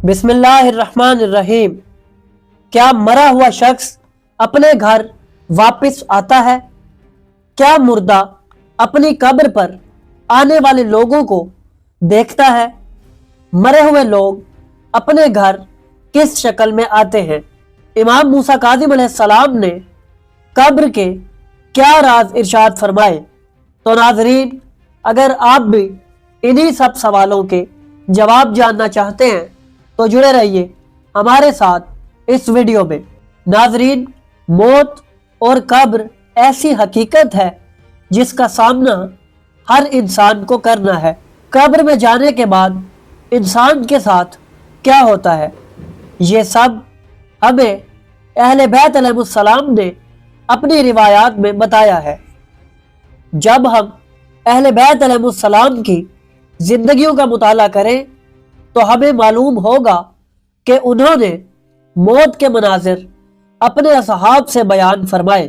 بسم اللہ الرحمن الرحیم۔ کیا مرا ہوا شخص اپنے گھر واپس آتا ہے؟ کیا مردہ اپنی قبر پر آنے والے لوگوں کو دیکھتا ہے؟ مرے ہوئے لوگ اپنے گھر کس شکل میں آتے ہیں؟ امام موسیٰ کاظم علیہ السلام نے قبر کے کیا راز ارشاد فرمائے؟ تو ناظرین، اگر آپ بھی انہی سب سوالوں کے جواب جاننا چاہتے ہیں تو جڑے رہیے ہمارے ساتھ اس ویڈیو میں۔ ناظرین، موت اور قبر ایسی حقیقت ہے جس کا سامنا ہر انسان کو کرنا ہے۔ قبر میں جانے کے بعد انسان کے ساتھ کیا ہوتا ہے، یہ سب ہمیں اہل بیت علیہ السلام نے اپنی روایات میں بتایا ہے۔ جب ہم اہل بیت علیہ السلام کی زندگیوں کا مطالعہ کریں تو ہمیں معلوم ہوگا کہ انہوں نے موت کے مناظر اپنے اصحاب سے بیان فرمائے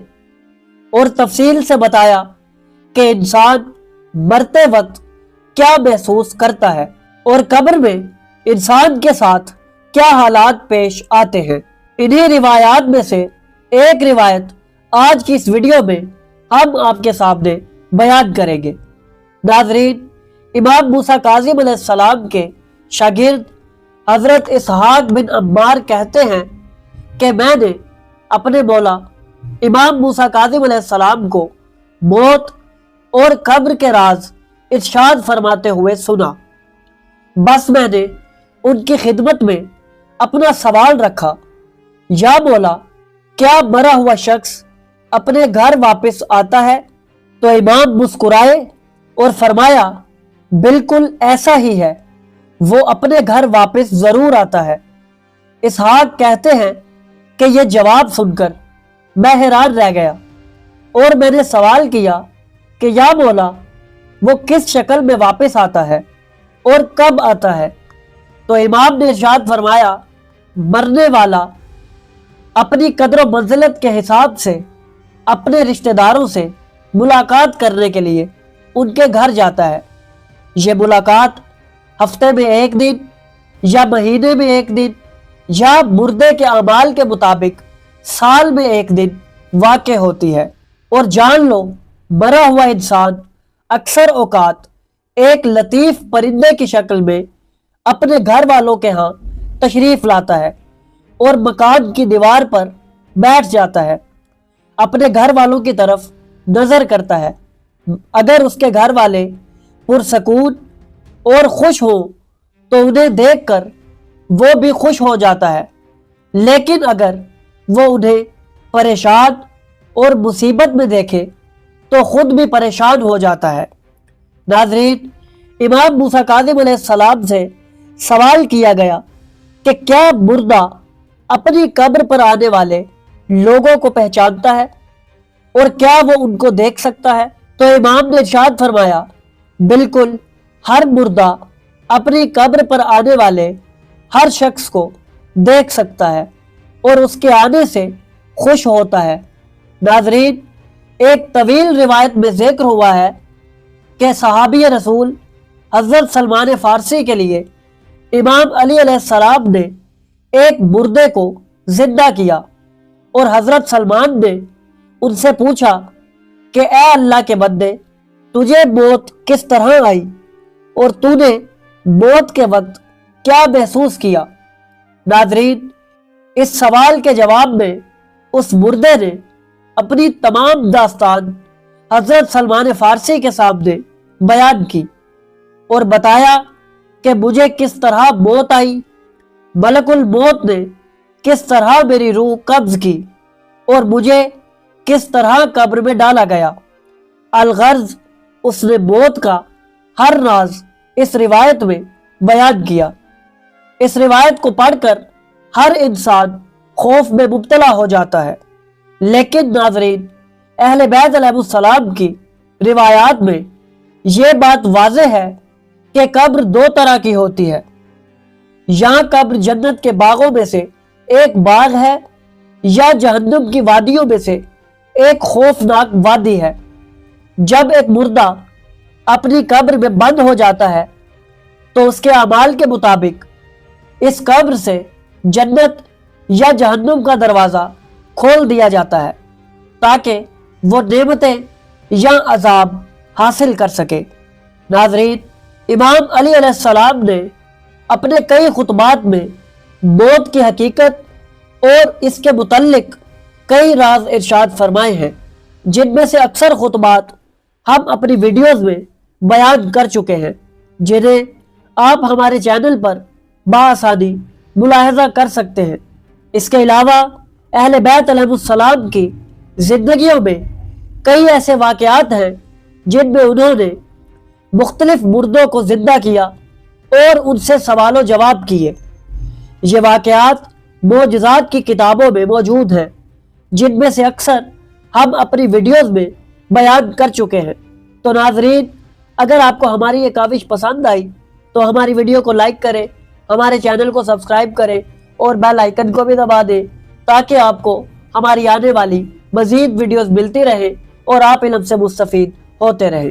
اور تفصیل سے بتایا کہ انسان مرتے وقت کیا محسوس کرتا ہے اور قبر میں انسان کے ساتھ کیا حالات پیش آتے ہیں۔ انہی روایات میں سے ایک روایت آج کی اس ویڈیو میں ہم آپ کے سامنے بیان کریں گے۔ ناظرین، امام موسیٰ کاظم علیہ السلام کے شاگرد حضرت اسحاق بن عمار کہتے ہیں کہ میں نے اپنے مولا امام موسیٰ کاظم علیہ السلام کو موت اور قبر کے راز ارشاد فرماتے ہوئے سنا۔ بس میں نے ان کی خدمت میں اپنا سوال رکھا، یا مولا، کیا مرا ہوا شخص اپنے گھر واپس آتا ہے؟ تو امام مسکرائے اور فرمایا، بالکل ایسا ہی ہے، وہ اپنے گھر واپس ضرور آتا ہے۔ اسحاق کہتے ہیں کہ یہ جواب سن کر میں حیران رہ گیا اور میں نے سوال کیا کہ یا مولا، وہ کس شکل میں واپس آتا ہے اور کب آتا ہے؟ تو امام نے ارشاد فرمایا، مرنے والا اپنی قدر و منزلت کے حساب سے اپنے رشتہ داروں سے ملاقات کرنے کے لیے ان کے گھر جاتا ہے۔ یہ ملاقات ہفتے میں ایک دن یا مہینے میں ایک دن یا مردے کے اعمال کے مطابق سال میں ایک دن واقع ہوتی ہے۔ اور جان لو، مرا ہوا انسان اکثر اوقات ایک لطیف پرندے کی شکل میں اپنے گھر والوں کے ہاں تشریف لاتا ہے اور مکان کی دیوار پر بیٹھ جاتا ہے، اپنے گھر والوں کی طرف نظر کرتا ہے۔ اگر اس کے گھر والے پرسکون اور خوش ہوں تو انہیں دیکھ کر وہ بھی خوش ہو جاتا ہے، لیکن اگر وہ انہیں پریشان اور مصیبت میں دیکھے تو خود بھی پریشان ہو جاتا ہے۔ ناظرین، امام موسیٰ کاظم علیہ السلام سے سوال کیا گیا کہ کیا مردہ اپنی قبر پر آنے والے لوگوں کو پہچانتا ہے اور کیا وہ ان کو دیکھ سکتا ہے؟ تو امام نے ارشاد فرمایا، بالکل، ہر مردہ اپنی قبر پر آنے والے ہر شخص کو دیکھ سکتا ہے اور اس کے آنے سے خوش ہوتا ہے۔ ناظرین، ایک طویل روایت میں ذکر ہوا ہے کہ صحابی رسول حضرت سلمان فارسی کے لیے امام علی علیہ السلام نے ایک مردے کو زندہ کیا اور حضرت سلمان نے ان سے پوچھا کہ اے اللہ کے بندے، تجھے موت کس طرح آئی اور تو نے موت کے وقت کیا محسوس کیا؟ ناظرین، اس سوال کے جواب میں اس مردے نے اپنی تمام داستان حضرت سلمان فارسی کے سامنے بیان کی اور بتایا کہ مجھے کس طرح موت آئی، ملک الموت نے کس طرح میری روح قبض کی اور مجھے کس طرح قبر میں ڈالا گیا۔ الغرض، اس نے موت کا ہر راز اس روایت میں بیان کیا۔ اس روایت کو پڑھ کر ہر انسان خوف میں مبتلا ہو جاتا ہے، لیکن ناظرین، اہل بیت علیہ السلام کی روایات میں یہ بات واضح ہے کہ قبر دو طرح کی ہوتی ہے۔ یہاں قبر جنت کے باغوں میں سے ایک باغ ہے یا جہنم کی وادیوں میں سے ایک خوفناک وادی ہے۔ جب ایک مردہ اپنی قبر میں بند ہو جاتا ہے تو اس کے اعمال کے مطابق اس قبر سے جنت یا جہنم کا دروازہ کھول دیا جاتا ہے تاکہ وہ نعمتیں یا عذاب حاصل کر سکے۔ ناظرین، امام علی علیہ السلام نے اپنے کئی خطبات میں موت کی حقیقت اور اس کے متعلق کئی راز ارشاد فرمائے ہیں، جن میں سے اکثر خطبات ہم اپنی ویڈیوز میں بیان کر چکے ہیں، جنہیں آپ ہمارے چینل پر بآسانی ملاحظہ کر سکتے ہیں۔ اس کے علاوہ اہل بیت علیہ السلام کی زندگیوں میں کئی ایسے واقعات ہیں جن میں انہوں نے مختلف مردوں کو زندہ کیا اور ان سے سوال و جواب کیے۔ یہ واقعات معجزات کی کتابوں میں موجود ہیں، جن میں سے اکثر ہم اپنی ویڈیوز میں بیان کر چکے ہیں۔ تو ناظرین، اگر آپ کو ہماری یہ کاوش پسند آئی تو ہماری ویڈیو کو لائک کریں، ہمارے چینل کو سبسکرائب کریں اور بیل آئیکن کو بھی دبا دیں تاکہ آپ کو ہماری آنے والی مزید ویڈیوز ملتی رہیں اور آپ علم سے مستفید ہوتے رہیں۔